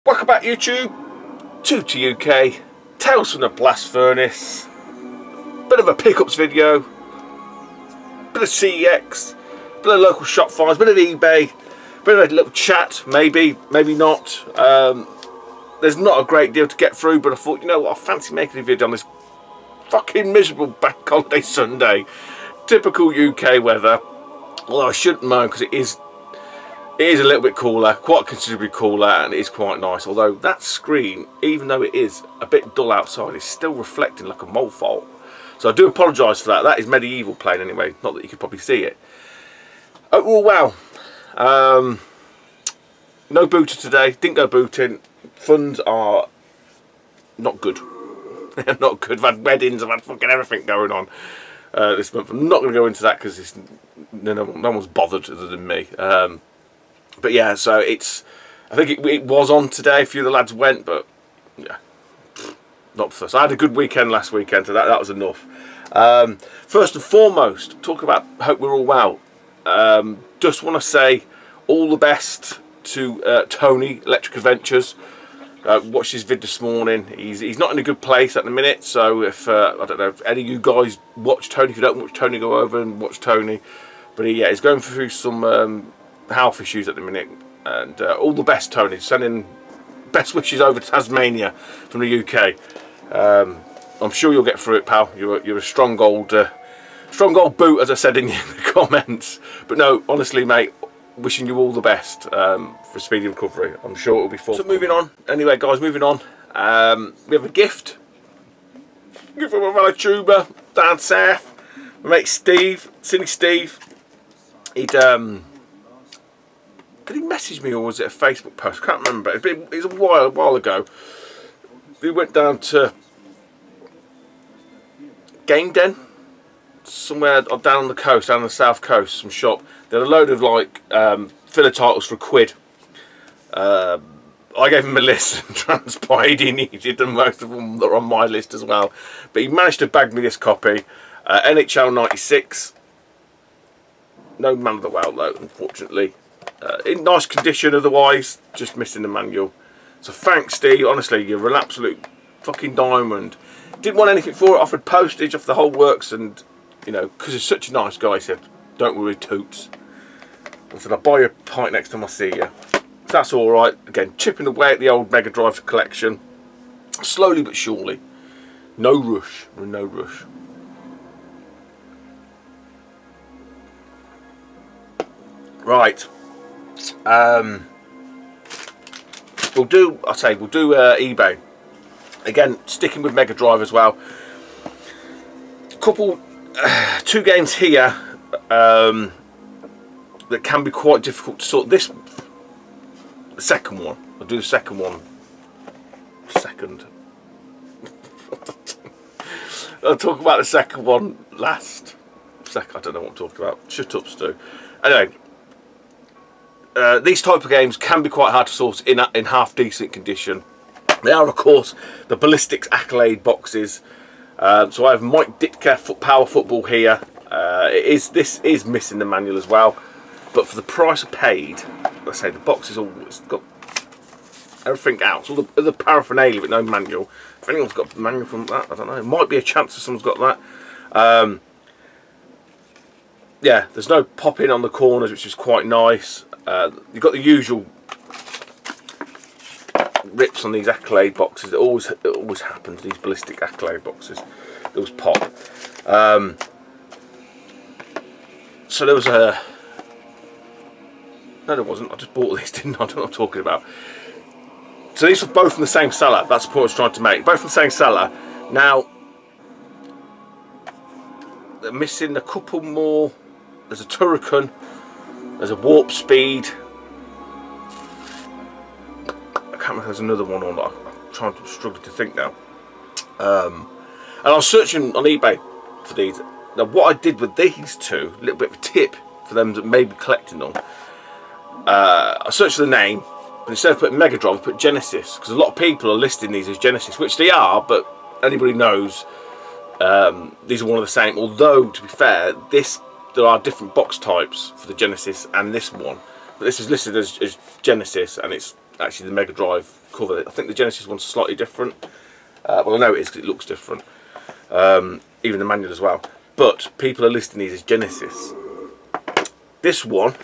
Welcome back YouTube, 2 UK, Tales from the Blast Furnace, bit of a pickups video, bit of CEX, bit of local shop finds, bit of eBay, bit of a little chat, maybe not. There's not a great deal to get through, but I thought, you know what, I fancy making a video on this fucking miserable bank holiday Sunday. Typical UK weather, although I shouldn't moan because it is a little bit cooler, quite considerably cooler, and it is quite nice. Although that screen, even though it is a bit dull outside, is still reflecting like a mole fault. So I do apologise for that. That is medieval playing anyway, not that you could probably see it. Overall, well, no booter today, didn't go booting. Funds are not good. They're not good. I've had weddings, I've had fucking everything going on this month. I'm not going to go into that because no one's bothered other than me. But yeah, so it's, I think it was on today, a few of the lads went, but yeah, not first. I had a good weekend last weekend, so that was enough. First and foremost, talk about hope we're all well. Just want to say all the best to Tony, Electric Adventures. Watched his vid this morning. He's not in a good place at the minute, so if, I don't know, if any of you guys watch Tony, if you don't watch Tony, go over and watch Tony. But yeah, he's going through some health issues at the minute, and all the best, Tony. Sending best wishes over to Tasmania from the UK. I'm sure you'll get through it, pal. You're a strong old boot, as I said in the comments. But no, honestly, mate, wishing you all the best for speedy recovery. I'm sure it'll be fun. So moving on. Anyway, guys, moving on. We have a gift. Gift from my fellow tuber down south. My mate Steve, Silly Steve. Did he message me or was it a Facebook post? I can't remember. It was a while ago. We went down to Game Den, somewhere down on the coast, down on the south coast, some shop. They had a load of like filler titles for £1. I gave him a list and transpired he needed, and most of them that are on my list as well. But he managed to bag me this copy, NHL 96. No Man of the World though, unfortunately. In nice condition otherwise, just missing the manual. So thanks, Steve. Honestly, you're an absolute fucking diamond. Didn't want anything for it, offered postage off the whole works, and you know, because he's such a nice guy, he said, don't worry, toots. I said, I'll buy you a pint next time I see you. So that's alright. Again, chipping away at the old Mega Drive collection. Slowly but surely. No rush. No rush. Right. We'll do eBay. Again, sticking with Mega Drive as well. Two games here that can be quite difficult to sort. The second one. I'll do the second one second. I'll talk about the second one last. I don't know what I'm talking about. Shut up, Stu. Anyway. These type of games can be quite hard to source in half decent condition. They are, of course, the Ballistics Accolade boxes. So I have Mike Ditka Power Football here. This is missing the manual as well, but for the price I paid, let's say the box is all, it's got everything out, all the paraphernalia but no manual. If anyone's got the manual from that, I don't know. It might be a chance that someone's got that. Yeah, there's no pop-in on the corners, which is quite nice. You've got the usual rips on these Accolade boxes. It always happens, these Ballistic Accolade boxes. Those pop. So there was a... No, there wasn't. I just bought these, didn't I? I don't know what I'm talking about. So these were both from the same seller. That's the point I was trying to make. Both from the same seller. Now, they're missing a couple more. There's a Turrican. There's a Warp Speed. I can't remember if there's another one or not. I'm struggling to think now. And I was searching on eBay for these. Now what I did with these two, a little bit of a tip for them that may be collecting them. I searched for the name, but instead of putting Mega Drive, I put Genesis. Because a lot of people are listing these as Genesis, which they are, but anybody knows these are one of the same. Although, to be fair, there are different box types for the Genesis and this one. But this is listed as Genesis, and it's actually the Mega Drive cover. I think the Genesis one's slightly different. Well, I know it is because it looks different. Even the manual as well. But people are listing these as Genesis. This one,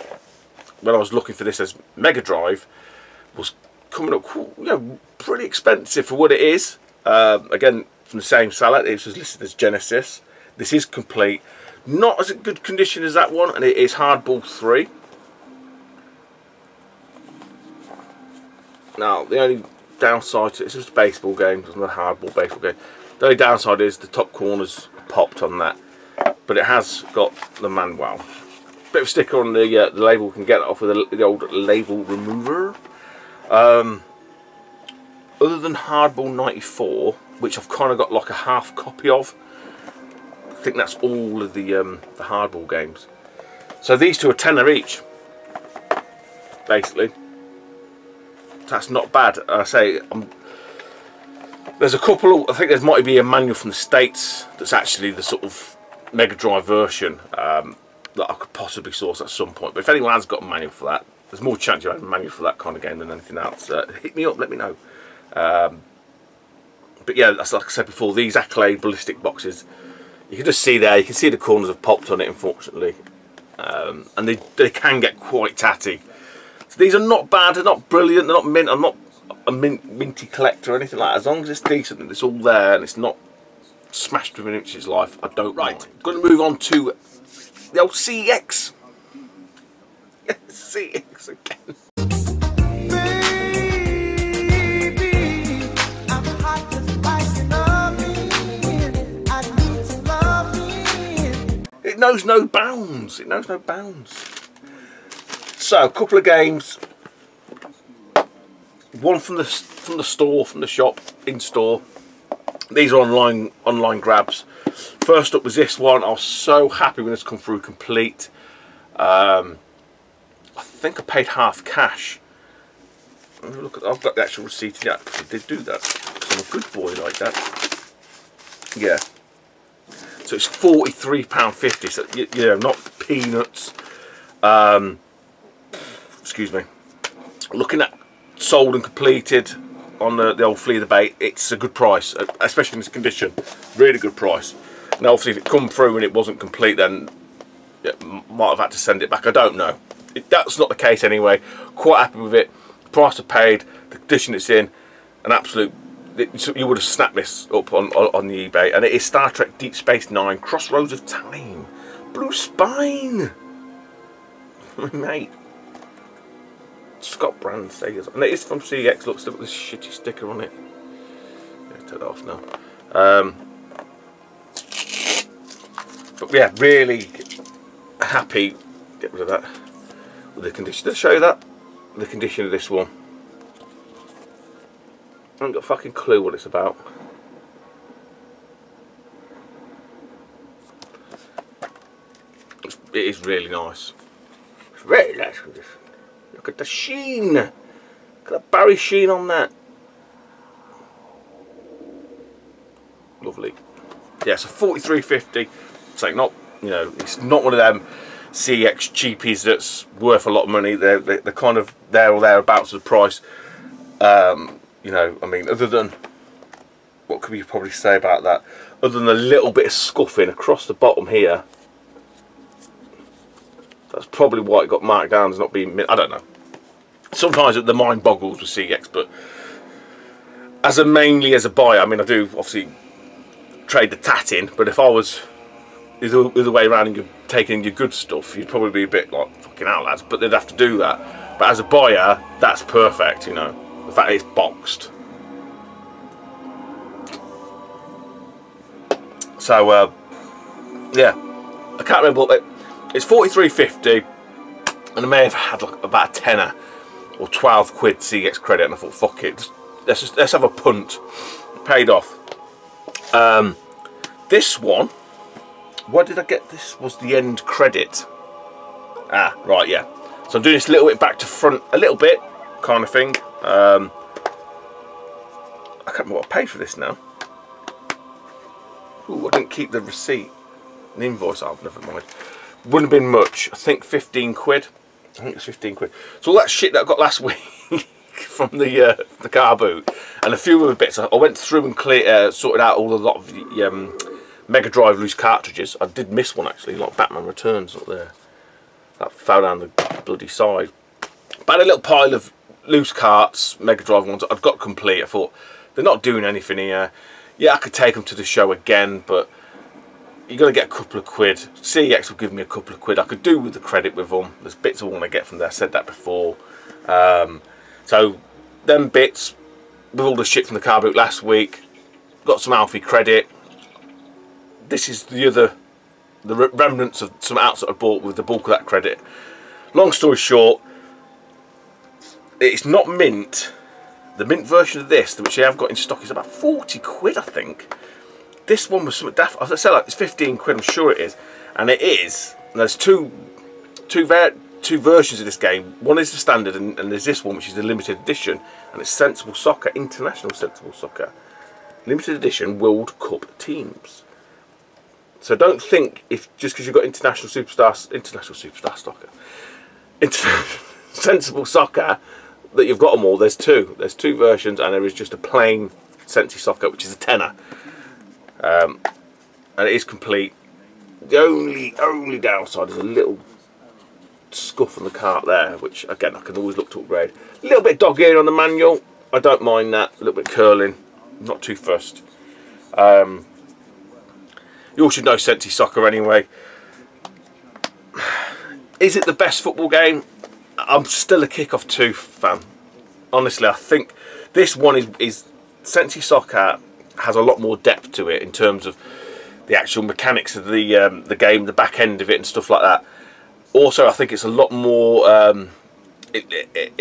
when I was looking for this as Mega Drive, was coming up, you know, pretty expensive for what it is. Again, from the same seller, it was listed as Genesis. This is complete. Not as good condition as that one, and it is Hardball 3. Now, the only downside to it, it's just a baseball game, it's not a hardball baseball game. The only downside is the top corners popped on that, but it has got the manual. Bit of sticker on the label, we can get it off with the old label remover. Other than Hardball 94, which I've kind of got like a half copy of, I think that's all of the Hardball games. So these two are tenner each, basically. That's not bad. I say there's a couple. I think there might be a manual from the States that's actually the sort of Mega Drive version that I could possibly source at some point. But if anyone has got a manual for that, there's more chance you have a manual for that kind of game than anything else. Hit me up, let me know. But yeah, that's like I said before. These Accolade ballistic boxes, you can just see there. You can see the corners have popped on it, unfortunately, and they can get quite tatty. These are not bad, they're not brilliant, they're not mint. I'm not a minty collector or anything like that. As long as it's decent and it's all there and it's not smashed within an inch's life, I don't mind. Going to move on to the old CX. Yes, CX again. Baby, I'm hot just like you love me. I need some loving. It knows no bounds. It knows no bounds. So, a couple of games, one from the store, from the shop, in store. These are online grabs. First up was this one. I was so happy when this come through complete. I think I paid half cash. Look, I've got the actual receipt in that. I did do that. I'm a good boy like that. Yeah. So it's £43.50. So you know, not peanuts. Excuse me. Looking at sold and completed on the old Flea the Bait, it's a good price, especially in this condition. Really good price. Now obviously if it come through and it wasn't complete, then it might have had to send it back. I don't know. That's not the case anyway. Quite happy with it. Price I paid, the condition it's in, an absolute. You would have snapped this up on the eBay, and it is Star Trek Deep Space Nine: Crossroads of Time. Blue spine, mate. Scott Brand Sega's, and it is from CX. Look, still got this shitty sticker on it. Yeah, take that off now. But yeah, really happy. Get rid of that. With the condition. Did I show you that? The condition of this one. I haven't got a fucking clue what it's about. It is really nice. It's really nice with this. Look at the sheen. Look at that Barry sheen on that. Lovely. Yeah, so £43.50. It's like not, you know, it's not one of them CX cheapies that's worth a lot of money. They're kind of there or thereabouts of the price. You know, I mean, other than, what could we probably say about that? Other than a little bit of scuffing across the bottom here. That's probably why it got marked down as not being, I don't know. Sometimes the mind boggles with CX, but mainly as a buyer, I mean, I do obviously trade the tat in, but if I was the other way around and you're taking your good stuff, you'd probably be a bit like, fucking hell lads, but they'd have to do that. But as a buyer, that's perfect, you know. The fact that it's boxed. So, yeah, I can't remember what it's £43.50, and I may have had like about a tenner or 12 quid CX credit, and I thought, fuck it, let's have a punt. It paid off. This one, why did I get this? Was the end credit? Ah, right, yeah. So I'm doing this a little bit back to front, a little bit, kind of thing. I can't remember what I paid for this now. Ooh, I didn't keep the receipt, an invoice. Oh, never mind. Wouldn't have been much. I think 15 quid. I think it's 15 quid. So all that shit that I got last week from the car boot, and a few other bits. I went through and sorted out a lot of the Mega Drive loose cartridges. I did miss one actually, like Batman Returns up there. That fell down the bloody side. But I had a little pile of loose carts, Mega Drive ones. I've got complete. I thought they're not doing anything here. Yeah, I could take them to the show again, but you're going to get a couple of quid. CEX will give me a couple of quid. I could do with the credit with them. There's bits I want to get from there. I said that before. So them bits, with all the shit from the car boot last week, got some Alfie credit. This is the remnants of some outside I bought with the bulk of that credit. Long story short, it's not mint. The mint version of this, which I have got in stock, is about 40 quid, I think. This one was something daft. I said, like, it's 15 quid, I'm sure it is. And it is. And there's two versions of this game. One is the standard, and there's this one, which is the limited edition. And it's Sensible Soccer, International Sensible Soccer. Limited edition World Cup teams. So don't think just because you've got International Superstar Soccer, Sensible Soccer, that you've got them all. There's two versions, and there is just a plain Sensi Soccer, which is a tenner, and it is complete. The only downside is a little scuff on the cart there, which again I can always look to upgrade. A little bit dog ear on the manual, I don't mind that. A little bit curling, not too fussed. You all should know Sensi Soccer anyway. Is it the best football game? I'm still a Kickoff 2 fan. Honestly, I think this one is Sensi Soccer has a lot more depth to it in terms of the actual mechanics of the game, the back end of it and stuff like that. Also, I think it's a lot more. It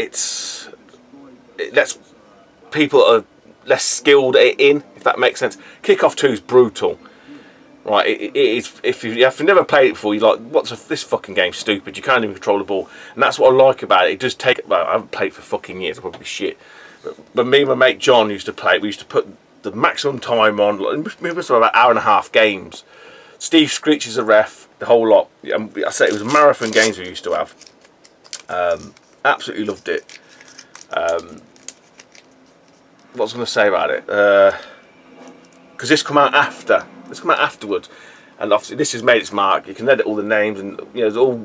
lets people are less skilled in, if that makes sense. Kickoff 2 is brutal. Right, it is. If you've never played it before, you're like, this fucking game stupid. You can't even control the ball, and that's what I like about it. It does take. Well, I haven't played it for fucking years. I'm probably shit. But me and my mate John used to play it. We used to put the maximum time on. We must have about hour-and-a-half games. Steve Screech is a ref. The whole lot. I say it was marathon games we used to have. Absolutely loved it. What was I going to say about it? Because this come out after. It's come out afterwards, and obviously this has made its mark. You can edit all the names, and there's all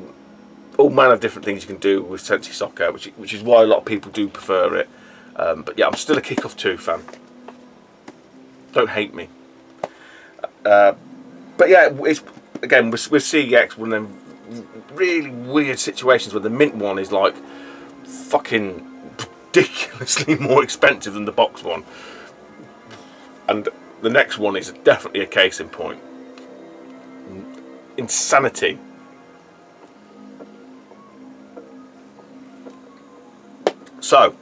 manner of different things you can do with Sensi Soccer, which is why a lot of people do prefer it. But yeah, I'm still a Kickoff 2 fan. Don't hate me. But yeah, it's again with CEX, one of them really weird situations where the mint one is like fucking ridiculously more expensive than the box one, and the next one is definitely a case in point. Insanity. So,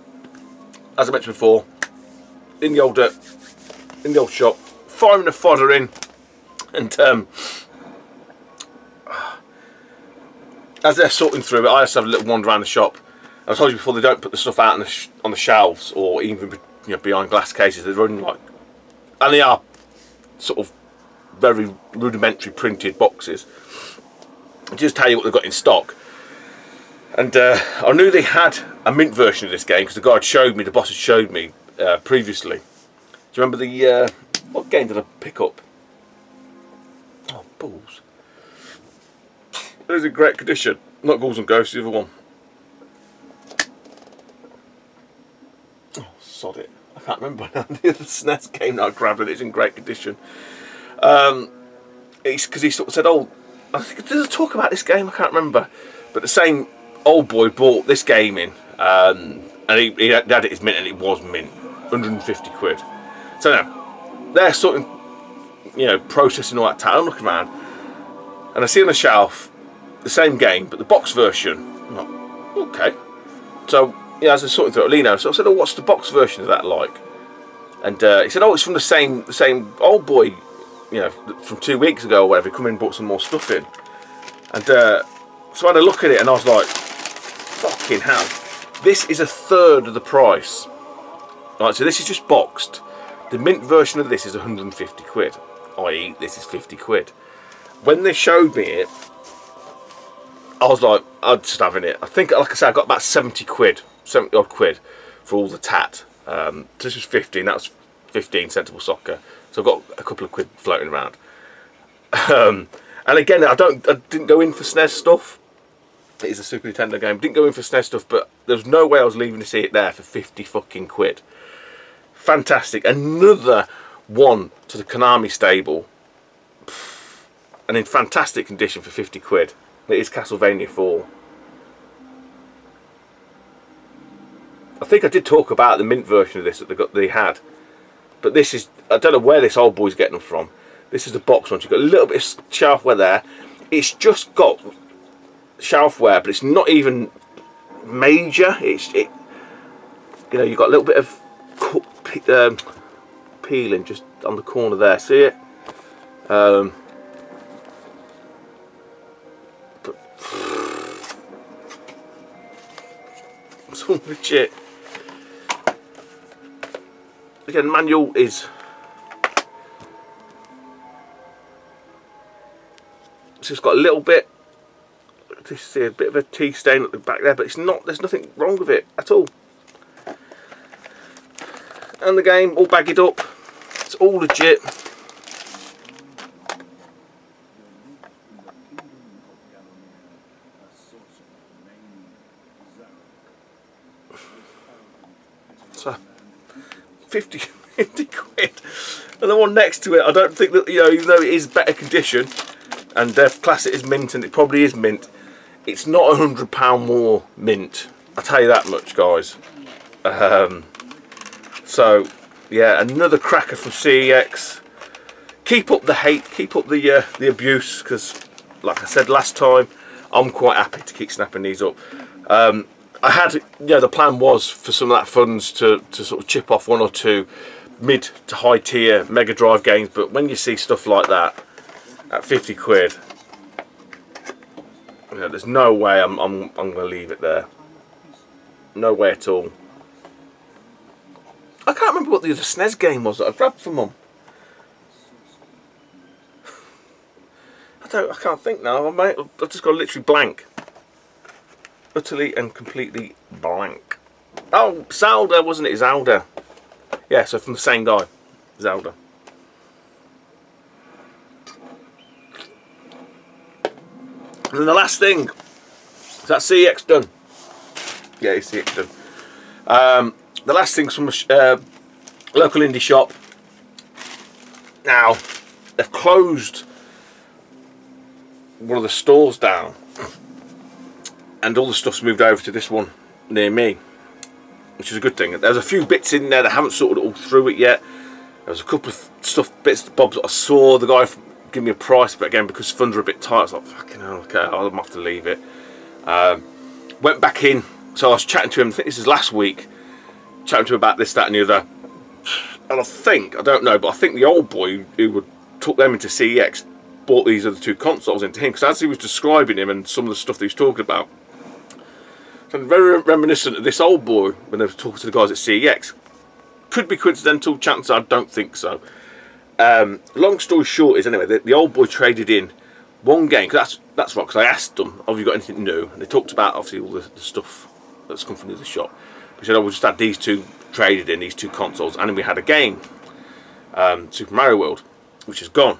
as I mentioned before, in the old shop, firing the fodder in, and as they're sorting through it, I just have a little wander around the shop. I told you before, they don't put the stuff out on the shelves or even behind glass cases. They're running like. And they are sort of very rudimentary printed boxes. I'll just tell you what they've got in stock. And I knew they had a mint version of this game because the guy had showed me, the boss had showed me previously. Do you remember the, what game did I pick up? Oh, balls. It was in great condition. Not Ghouls and Ghosts, the other one. Oh, sod it. I can't remember now. The other SNES game that I grabbed, and it's in great condition. It's because he sort of said, "Oh, I think did I talk about this game? I can't remember." But the same old boy bought this game in, and he had it as mint, and it was mint, 150 quid. So now they're sort of, processing all that. I'm looking around, and I see on the shelf the same game, but the box version. I'm like, okay. So. Yeah, as I was sorting through it, Lino, so I said, "Oh, what's the box version of that like?" And he said, "Oh, it's from the same old boy, from 2 weeks ago or whatever. He come in and brought some more stuff in." And so I had a look at it, and I was like, "Fucking hell! This is a third of the price." Right, so this is just boxed. The mint version of this is 150 quid, i.e., this is 50 quid. When they showed me it, I was like, I'm just having it. I think, like I said, I got about 70 odd quid for all the tat. So this was 15, that was 15 Sensible Soccer. So I've got a couple of quid floating around. And again, I didn't go in for SNES stuff. It is a Super Nintendo game. Didn't go in for SNES stuff, but there's no way I was leaving to see it there for 50 fucking quid. Fantastic. Another one to the Konami stable. And in fantastic condition for 50 quid. It is Castlevania 4. I think I did talk about the mint version of this that they had. But this is, I don't know where this old boy's getting them from. This is the box one. You've got a little bit of shelfware there. It's just got shelfware, but it's not even major. You know, you've got a little bit of peeling just on the corner there. See it? But it's all legit. Again, the manual is. It's just got a little bit. This is a bit of a tea stain at the back there, but it's not. There's nothing wrong with it at all. And the game all bagged up. It's all legit. So 50 quid. And the one next to it, I don't think that, you know, even though it is better condition and they've classed it as mint, and it probably is mint, it's not £100 more mint. I'll tell you that much, guys. So yeah, another cracker from CEX. Keep up the hate, keep up the abuse, because like I said last time, I'm quite happy to keep snapping these up. I had, you know, the plan was for some of that funds to sort of chip off one or two mid to high tier Mega Drive games, but when you see stuff like that at 50 quid, you know, there's no way I'm going to leave it there. No way at all. I can't remember what the other SNES game was that I grabbed from Mum. I can't think now. I've just got literally blank. Utterly and completely blank. Oh, Zelda, wasn't it? Zelda. Yeah, so from the same guy. Zelda. And then the last thing. Is that CEX done? Yeah, it's CEX done. The last thing's from a local indie shop. Now, they've closed one of the stores down, and all the stuff's moved over to this one near me, which is a good thing. There's a few bits in there that haven't sorted all through it yet. There's a couple of bits, bobs that I saw. The guy gave me a price, but again, because funds are a bit tight, I was like, fucking hell, okay, I'll have to leave it. Went back in, so I was chatting to him, I think this is last week, chatting to him about this, that and the other. And I don't know, but I think the old boy who took them into CEX bought these other two consoles into him, because as he was describing him and some of the stuff that he was talking about, so very reminiscent of this old boy when they were talking to the guys at CEX. Could be coincidental, chances I don't think so. Long story short is, anyway, the old boy traded in one game, because that's right, because I asked them, have you got anything new? And they talked about obviously all the stuff that's come from the other shop. We said, oh, we just had these two traded in, these two consoles, and then we had a game, Super Mario World, which is gone.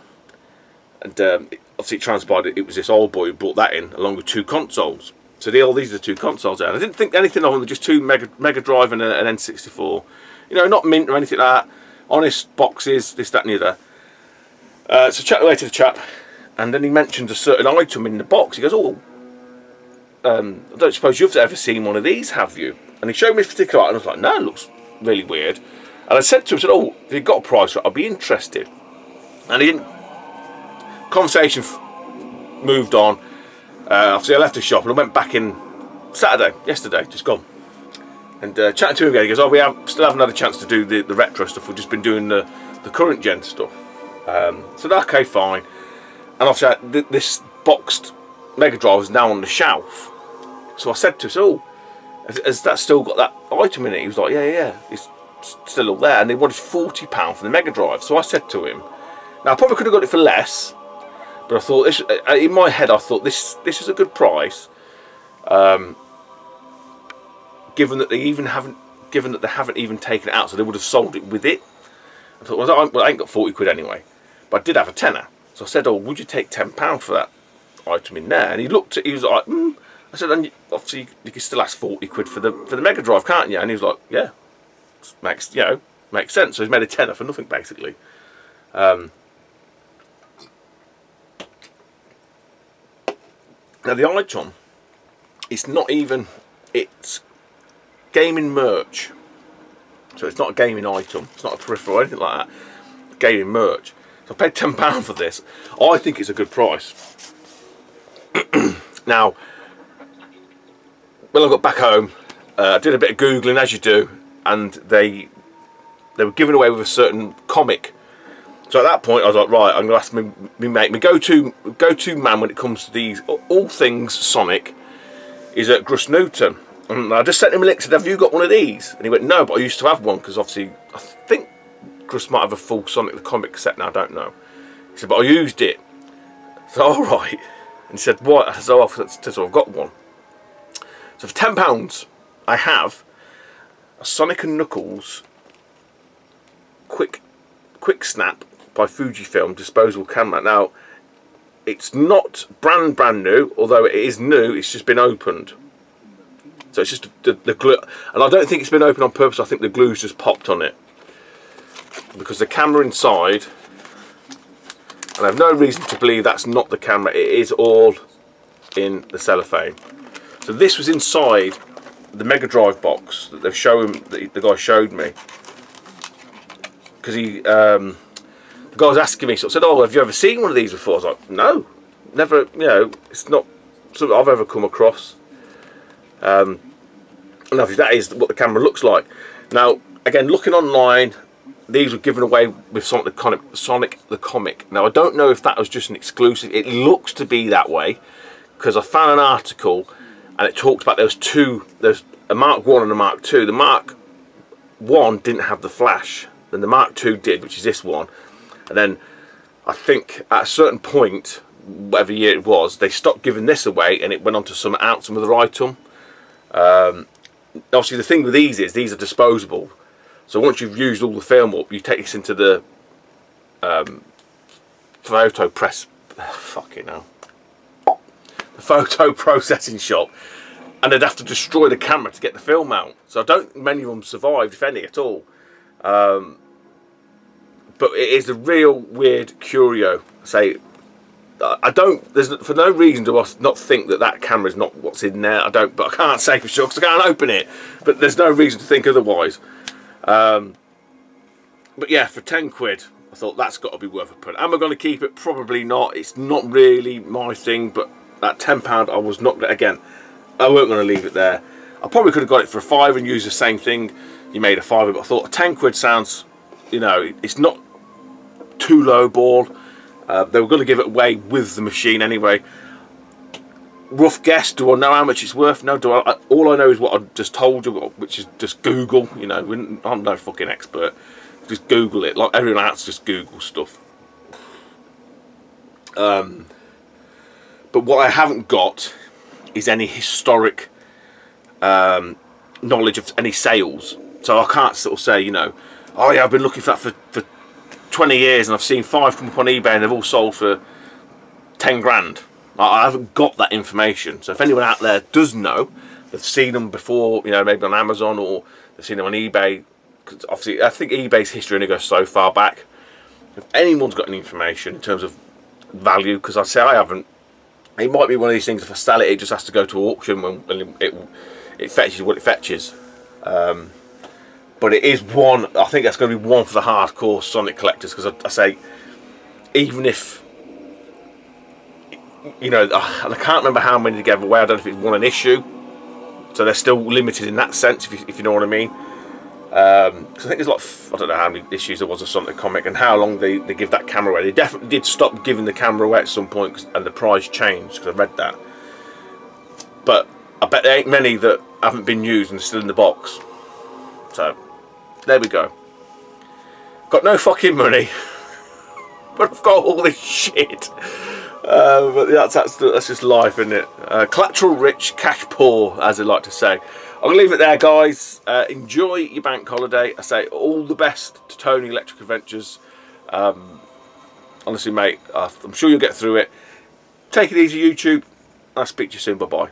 And obviously it transpired it was this old boy who brought that in along with two consoles. So these are the two consoles there. And I didn't think anything of them, just two Mega Drive and an N64. You know, not mint or anything like that. Honest boxes, this, that and the other. So chat away to the chap, and then he mentioned a certain item in the box. He goes, oh, I don't suppose you've ever seen one of these, have you? And he showed me this particular item, and I was like, no, it looks really weird. And I said to him, I said, oh, if you've got a price for it, I'll be interested. And he didn't. Conversation moved on. Obviously I left the shop and I went back in yesterday, just gone. And chatting to him again, he goes, oh, we still haven't had a chance to do the retro stuff, we've just been doing the current gen stuff. So okay, fine. And obviously this boxed Mega Drive is now on the shelf. So I said to him, oh, has that still got that item in it? He was like, yeah, it's still all there. And they wanted £40 for the Mega Drive. So I said to him, now I probably could have got it for less, but I thought, in my head, I thought this is a good price, given that they even haven't given that they haven't even taken it out, so they would have sold it with it. I thought, well, I ain't got 40 quid anyway, but I did have a tenner. So I said, oh, would you take £10 for that item in there? And he looked at, he was like, I said, and obviously you can still ask 40 quid for the Mega Drive, can't you? And he was like, yeah, makes, you know, makes sense. So he's made a tenner for nothing, basically. Now the item, it's not even, it's gaming merch. So it's not a gaming item, it's not a peripheral or anything like that. Gaming merch. So I paid £10 for this. I think it's a good price. Now, when I got back home, I did a bit of Googling, as you do, and they were giving away with a certain comic. So at that point I was like, right, I'm going to ask me mate, my go-to man when it comes to these, all things Sonic, is at Gruss Newton. And I just sent him a link and said, have you got one of these? And he went, no, but I used to have one, because obviously, I think Gruss might have a full Sonic the Comic set now, I don't know. He said, but I used it. So, alright. And he said, what? I said, oh, so I've got one. So for £10, I have a Sonic and Knuckles quick snap by Fujifilm disposable camera. Now, it's not brand new, although it is new, it's just been opened. So it's just the glue, and I don't think it's been opened on purpose, I think the glue's just popped on it. Because the camera inside, and I have no reason to believe that's not the camera, it is all in the cellophane. So this was inside the Mega Drive box that they've shown, the guy showed me. Because the guy was asking me, so I said, oh, have you ever seen one of these before? I was like, no, never, you know, it's not something I've ever come across. And obviously that is what the camera looks like. Now, again, looking online, these were given away with Sonic the Comic. Now, I don't know if that was just an exclusive. It looks to be that way, because I found an article and it talked about there's a Mark 1 and a Mark 2. The Mark 1 didn't have the flash, then the Mark 2 did, which is this one. And then I think at a certain point, whatever year it was, they stopped giving this away and it went on to some other item. Obviously the thing with these is these are disposable, so once you've used all the film up, you take this into the photo processing shop, and they'd have to destroy the camera to get the film out. So I don't think many of them survived, if any at all. But it is a real weird curio. Say, there's for no reason do I not think that camera is not what's in there. I don't, but I can't say for sure because I can't open it. But there's no reason to think otherwise. But yeah, for 10 quid, I thought that's got to be worth a punt. Am I going to keep it? Probably not. It's not really my thing. But at £10, I was not. Again, I weren't going to leave it there. I probably could have got it for a £5 and used the same thing. You made a £5, but I thought 10 quid sounds, you know, it's not too low ball. They were going to give it away with the machine anyway. Rough guess, do I know how much it's worth? No, all I know is what I just told you, which is just Google. You know, I'm no fucking expert. Just Google it, like everyone else just Google stuff. But what I haven't got is any historic knowledge of any sales. So I can't sort of say, you know, oh yeah, I've been looking for that for 20 years and I've seen 5 come up on eBay and they've all sold for 10 grand. I haven't got that information. So if anyone out there does know, they've seen them before, you know, maybe on Amazon or they've seen them on eBay, because obviously I think eBay's history only goes so far back. If anyone's got any information in terms of value, because I say I haven't, it might be one of these things, if I sell it, it just has to go to auction when it fetches what it fetches. But it is one, I think that's going to be one for the hardcore Sonic collectors, because I say, even if, you know, and I can't remember how many they gave away, I don't know if it's one an issue, so they're still limited in that sense, if you know what I mean. Because I think there's like, I don't know how many issues there was of Sonic Comic and how long they give that camera away. They definitely did stop giving the camera away at some point, and the price changed, because I read that. But I bet there ain't many that haven't been used and are still in the box. So there we go. Got no fucking money, but I've got all this shit. But that's just life, isn't it? Collateral rich, cash poor, as they like to say. I'm going to leave it there, guys. Enjoy your bank holiday. I say all the best to Tony Electric Adventures. Honestly, mate, I'm sure you'll get through it. Take it easy, YouTube. I'll speak to you soon. Bye-bye.